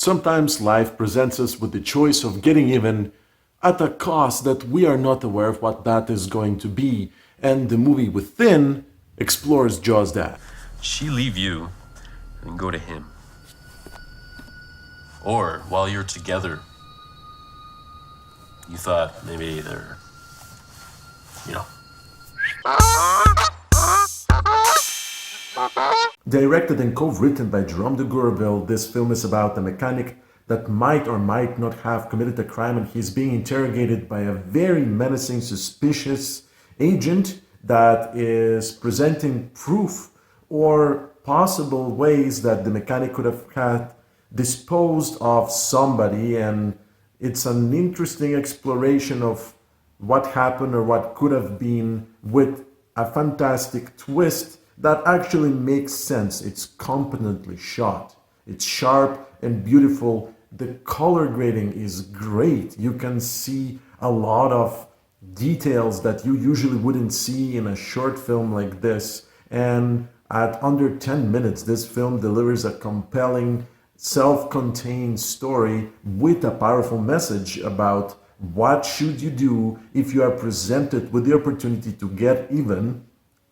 Sometimes life presents us with the choice of getting even at a cost that we are not aware of what that is going to be, and the movie Within explores just that. She leave you and go to him. Or while you're together, you thought maybe they're, you know. Directed and co-written by Jerome De Gourville, this film is about a mechanic that might or might not have committed a crime, and he's being interrogated by a very menacing, suspicious agent that is presenting proof or possible ways that the mechanic could have had disposed of somebody. And it's an interesting exploration of what happened or what could have been, with a fantastic twist that actually makes sense. It's competently shot. It's sharp and beautiful. The color grading is great. You can see a lot of details that you usually wouldn't see in a short film like this. And at under 10 minutes, this film delivers a compelling, self-contained story with a powerful message about what should you do if you are presented with the opportunity to get even,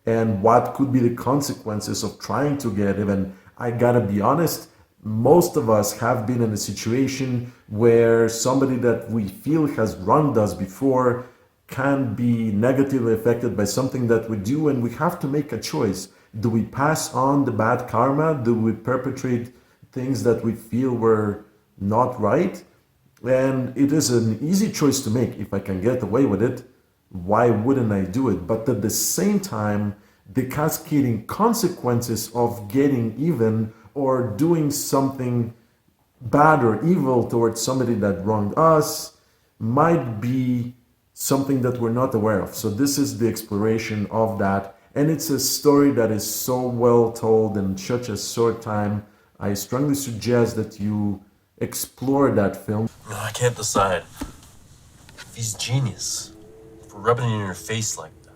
and what could be the consequences of trying to get even. I gotta be honest, most of us have been in a situation where somebody that we feel has wronged us before can be negatively affected by something that we do, and we have to make a choice. Do we pass on the bad karma? Do we perpetrate things that we feel were not right? And it is an easy choice to make. If I can get away with it, why wouldn't I do it? But at the same time, the cascading consequences of getting even or doing something bad or evil towards somebody that wronged us might be something that we're not aware of. So this is the exploration of that. And it's a story that is so well told in such a short time. I strongly suggest that you explore that film. I can't decide if he's genius for rubbing it in your face like that.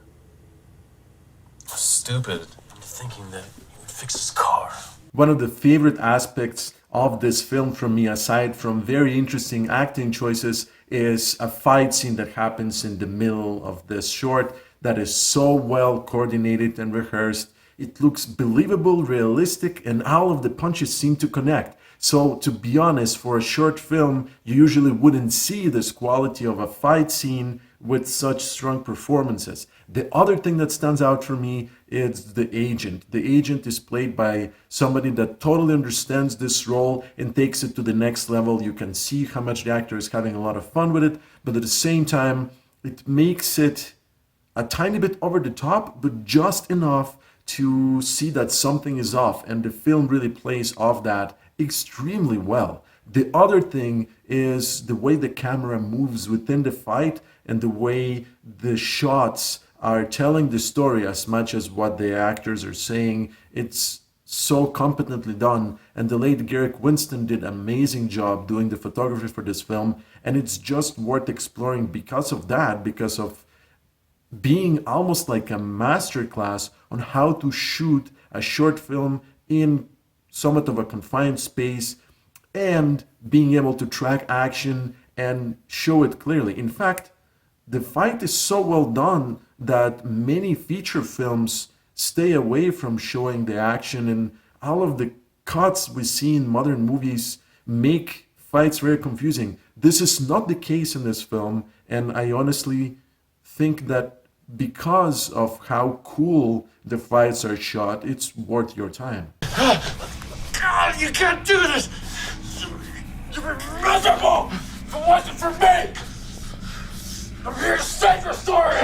Stupid into thinking that he would fix his car. One of the favorite aspects of this film from me, aside from very interesting acting choices, is a fight scene that happens in the middle of this short that is so well coordinated and rehearsed. It looks believable, realistic, and all of the punches seem to connect. So to be honest, for a short film, you usually wouldn't see this quality of a fight scene with such strong performances. The other thing that stands out for me is the agent. The agent is played by somebody that totally understands this role and takes it to the next level. You can see how much the actor is having a lot of fun with it, but at the same time, it makes it a tiny bit over the top, but just enough to see that something is off, and the film really plays off that extremely well. The other thing is the way the camera moves within the fight and the way the shots are telling the story as much as what the actors are saying. It's so competently done, and the late Gerrick Winston did an amazing job doing the photography for this film, and it's just worth exploring because of that, because of being almost like a masterclass on how to shoot a short film in somewhat of a confined space and being able to track action and show it clearly. In fact, the fight is so well done that many feature films stay away from showing the action, and all of the cuts we see in modern movies make fights very confusing. This is not the case in this film, and I honestly think that because of how cool the fights are shot, it's worth your time. God, you can't do this! You're miserable! If it wasn't for me! I'm here to save your story!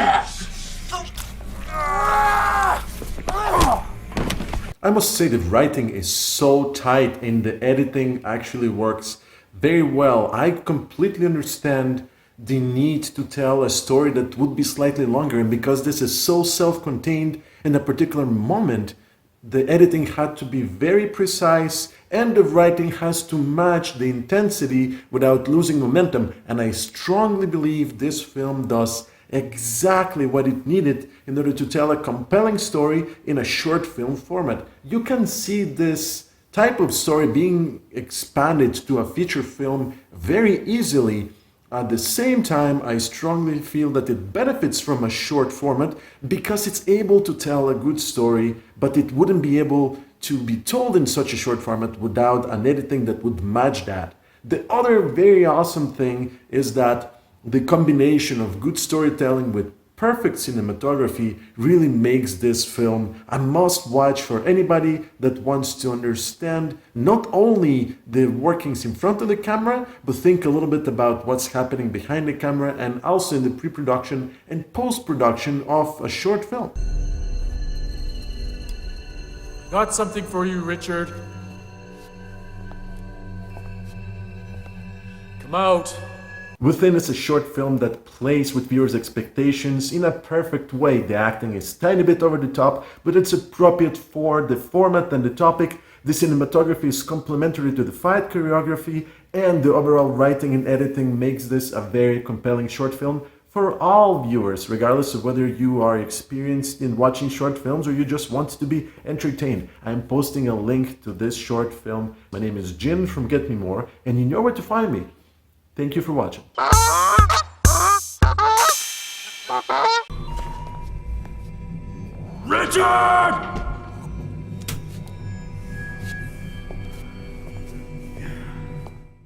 I must say the writing is so tight and the editing actually works very well. I completely understand the need to tell a story that would be slightly longer, and because this is so self-contained in a particular moment, the editing had to be very precise and the writing has to match the intensity without losing momentum. And I strongly believe this film does exactly what it needed in order to tell a compelling story in a short film format. You can see this type of story being expanded to a feature film very easily. At the same time, I strongly feel that it benefits from a short format because it's able to tell a good story, but it wouldn't be able to be told in such a short format without an editing that would match that. The other very awesome thing is that the combination of good storytelling with perfect cinematography really makes this film a must-watch for anybody that wants to understand not only the workings in front of the camera, but think a little bit about what's happening behind the camera and also in the pre-production and post-production of a short film. Got something for you, Richard. Come out. Within is a short film that plays with viewers' expectations in a perfect way. The acting is tiny bit over the top, but it's appropriate for the format and the topic. The cinematography is complementary to the fight choreography, and the overall writing and editing makes this a very compelling short film for all viewers, regardless of whether you are experienced in watching short films or you just want to be entertained. I'm posting a link to this short film. My name is Jin from Get Me More, and you know where to find me. Thank you for watching. Richard!